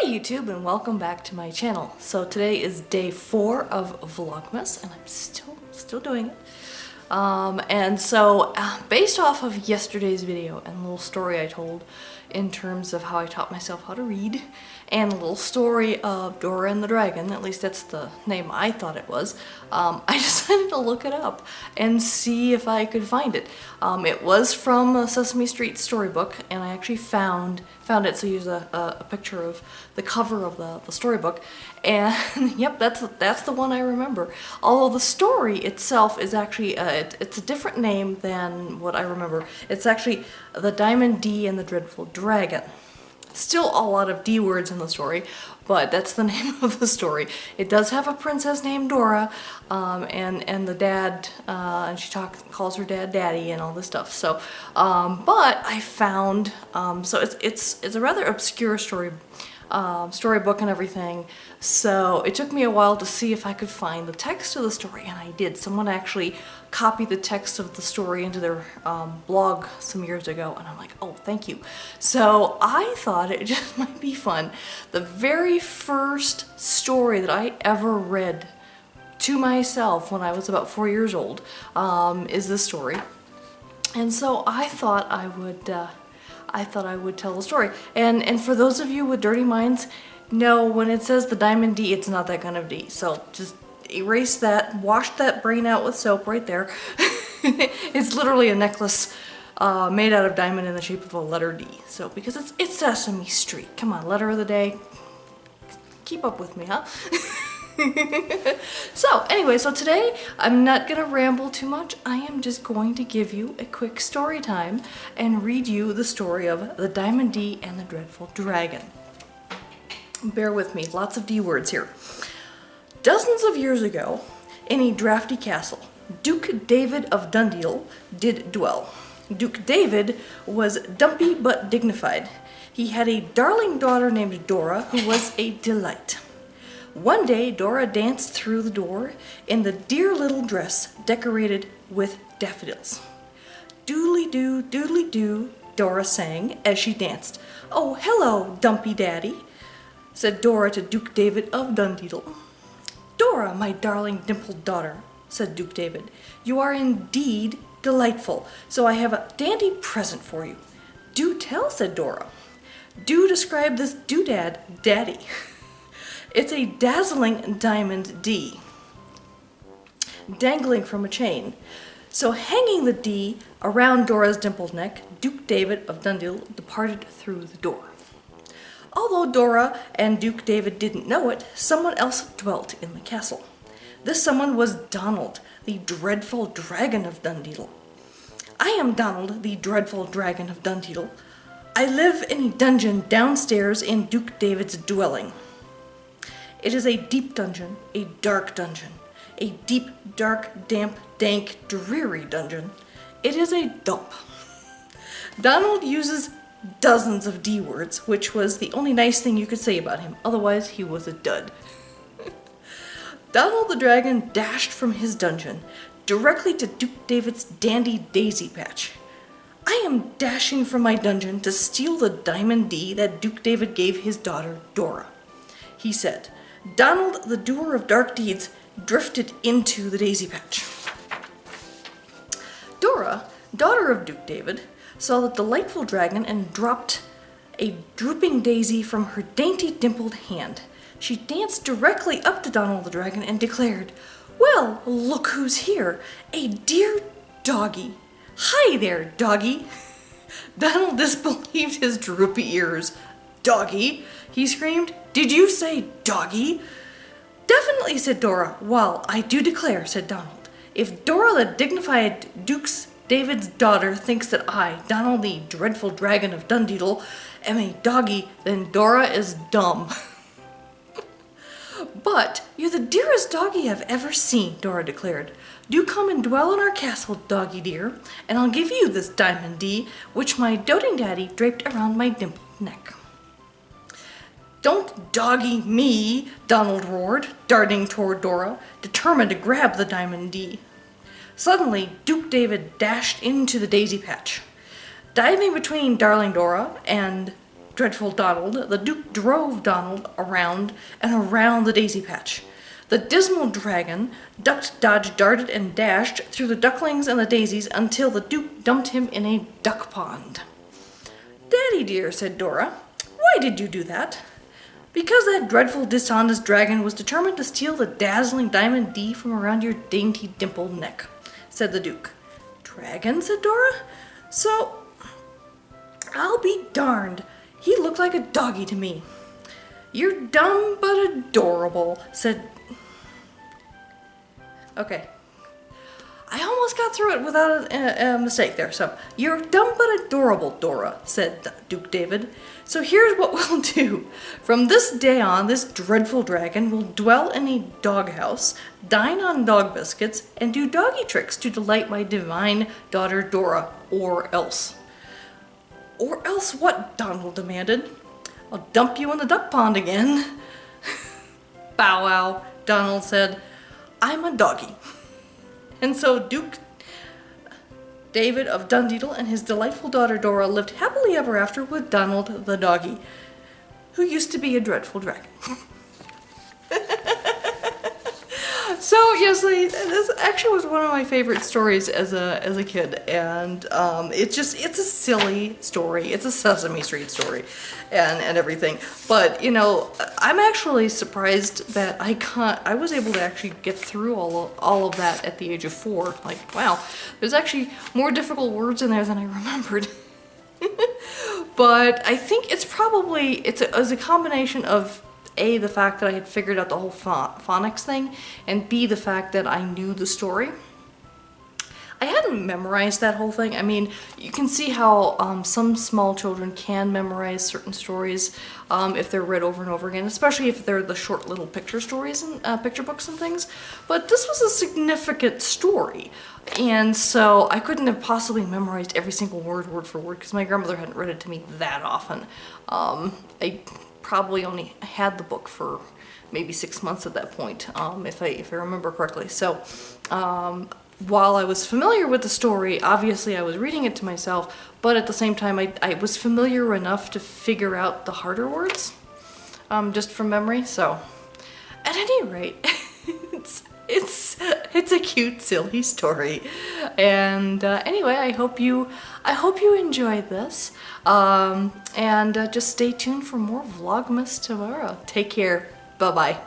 Hey YouTube, and welcome back to my channel. So today is day 4 of Vlogmas and I'm still doing it. Based off of yesterday's video and a little story I told in terms of how I taught myself how to read, and a little story of Dora and the Dragon, at least that's the name I thought it was, I decided to look it up and see if I could find it. It was from a Sesame Street storybook, and I actually found it, so use a picture of the cover of the storybook, and yep, that's the one I remember. Although the story itself is actually, it's a different name than what I remember. It's actually The Diamond D and the Dreadful Dragon. Still a lot of D words in the story, but that's the name of the story. It does have a princess named Dora, and the dad, and she calls her dad Daddy and all this stuff. So, but I found, so it's a rather obscure storybook and everything. So it took me a while to see if I could find the text of the story, and I did. Someone actually copied the text of the story into their blog some years ago, and I'm like, oh, thank you. So I thought it just might be fun. The very first story that I ever read to myself when I was about 4 years old is this story. And so I thought I would tell the story. And for those of you with dirty minds, no, when it says the Diamond D, it's not that kind of D. So just erase that, wash that brain out with soap right there. It's literally a necklace made out of diamond in the shape of a letter D. So, because it's Sesame Street. Come on, letter of the day. Keep up with me, huh? So anyway, so today I'm not gonna ramble too much. I am just going to give you a quick story time and read you the story of The Diamond D and the Dreadful Dragon. Bear with me, lots of D words here. Dozens of years ago, in a drafty castle, Duke David of Dundeedle did dwell. Duke David was dumpy but dignified. He had a darling daughter named Dora, who was a delight. One day, Dora danced through the door in the dear little dress decorated with daffodils. Doodly-doo, doodly-doo, Dora sang as she danced. "Oh, hello, dumpy daddy," said Dora to Duke David of Dundeedle. "Dora, my darling dimpled daughter," said Duke David, "you are indeed delightful, so I have a dandy present for you." "Do tell," said Dora. "Do describe this doodad, Daddy." "It's a dazzling diamond D, dangling from a chain." So hanging the D around Dora's dimpled neck, Duke David of Dundeedle departed through the door. Although Dora and Duke David didn't know it, someone else dwelt in the castle. This someone was Donald, the Dreadful Dragon of Dundeedle. "I am Donald, the Dreadful Dragon of Dundeedle. I live in a dungeon downstairs in Duke David's dwelling. It is a deep dungeon, a dark dungeon, a deep, dark, damp, dank, dreary dungeon. It is a dump." Donald uses dozens of D words, which was the only nice thing you could say about him. Otherwise, he was a dud. Donald the Dragon dashed from his dungeon directly to Duke David's dandy daisy patch. "I am dashing from my dungeon to steal the Diamond D that Duke David gave his daughter Dora," he said. Donald, the doer of dark deeds, drifted into the daisy patch. Dora, daughter of Duke David, saw the delightful dragon and dropped a drooping daisy from her dainty dimpled hand. She danced directly up to Donald the Dragon and declared, "Well, look who's here, a dear doggy. Hi there, doggy." Donald disbelieved his droopy ears. "Doggy?" he screamed. "Did you say doggy?" "Definitely," said Dora. "Well, I do declare," said Donald. "If Dora the dignified Duke's David's daughter thinks that I, Donald the Dreadful Dragon of Dundeedle, am a doggy, then Dora is dumb." "But you're the dearest doggy I've ever seen," Dora declared. "Do come and dwell in our castle, doggy dear, and I'll give you this Diamond D, which my doting daddy draped around my dimpled neck." "Don't doggy me," Donald roared, darting toward Dora, determined to grab the Diamond D. Suddenly, Duke David dashed into the daisy patch. Diving between darling Dora and dreadful Donald, the Duke drove Donald around and around the daisy patch. The dismal dragon ducked, dodged, darted, and dashed through the ducklings and the daisies until the Duke dumped him in a duck pond. "Daddy dear," said Dora, "why did you do that?" "Because that dreadful, dishonest dragon was determined to steal the dazzling diamond D from around your dainty dimpled neck," said the Duke. "Dragon?" said Dora. "So, I'll be darned. He looked like a doggy to me." "You're dumb but adorable," said... Okay. I almost got through it without a mistake there. So, "You're dumb but adorable, Dora," said Duke David. "So here's what we'll do. From this day on, this dreadful dragon will dwell in a doghouse, dine on dog biscuits, and do doggy tricks to delight my divine daughter Dora, or else." "Or else what?" Donald demanded. "I'll dump you in the duck pond again." "Bow wow," Donald said. "I'm a doggy." And so Duke David of Dundeedle and his delightful daughter Dora lived happily ever after with Donald the doggy, who used to be a dreadful dragon. So yes, this actually was one of my favorite stories as a kid, and it's a silly story. It's a Sesame Street story, and everything. But you know, I'm actually surprised that I was able to actually get through all of that at the age of 4. Like, wow, there's actually more difficult words in there than I remembered. But I think it's a combination of A, the fact that I had figured out the whole phonics thing, and B, the fact that I knew the story. I hadn't memorized that whole thing. I mean, you can see how some small children can memorize certain stories if they're read over and over again, especially if they're the short little picture stories and picture books and things. But this was a significant story, and so I couldn't have possibly memorized every single word for word, because my grandmother hadn't read it to me that often. I probably only had the book for maybe 6 months at that point, if I remember correctly. So while I was familiar with the story, obviously I was reading it to myself, but at the same time I was familiar enough to figure out the harder words, just from memory. So at any rate, it's a cute, silly story. And anyway, I hope you enjoyed this. And just stay tuned for more Vlogmas tomorrow. Take care. Bye-bye.